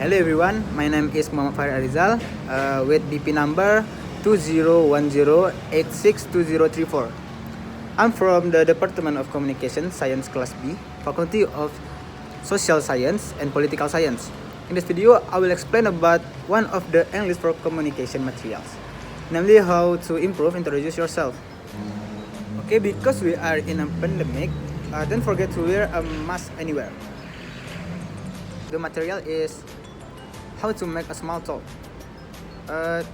Hello everyone, my name is Muhammad Farrel Al Rizal with BP number 2010862034. I'm from the Department of Communication Science Class B, Faculty of Social Science and Political Science. In this video, I will explain about one of the English for communication materials, namely how to introduce yourself. Okay, because we are in a pandemic, don't forget to wear a mask anywhere. The material is how to make a small talk.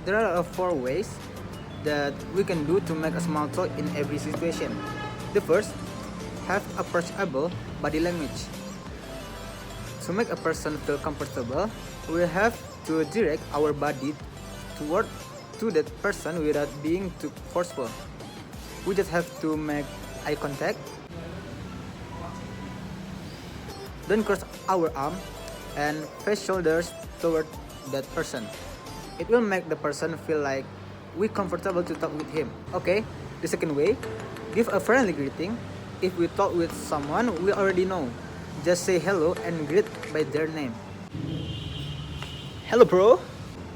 There are 4 ways that we can do to make a small talk in every situation. The first, have approachable body language. To make a person feel comfortable, we have to direct our body to that person without being too forceful. We just have to make eye contact. Don't cross our arm and face shoulders toward that person. It will make the person feel like we're comfortable to talk with him. Okay, the second way, give a friendly greeting. If we talk with someone we already know, just say hello and greet by their name. Hello bro.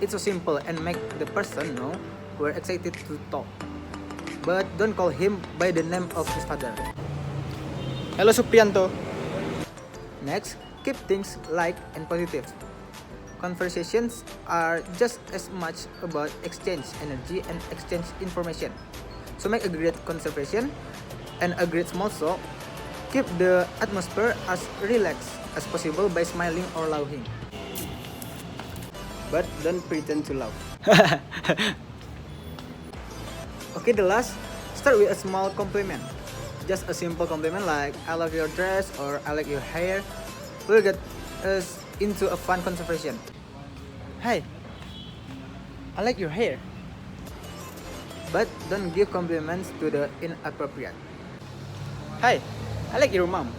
It's so simple and make the person know we're excited to talk. But don't call him by the name of his father. Hello Supriyanto. Next, keep things light and positive. Conversations are just as much about exchange energy and exchange information. So make a great conversation and a great small talk. Keep the atmosphere as relaxed as possible by smiling or laughing. But don't pretend to laugh. Okay, the last, start with a small compliment. Just a simple compliment like I love your dress or I like your hair will get us into a fun conversation. Hey, I like your hair. But don't give compliments to the inappropriate. Hey, I like your mom.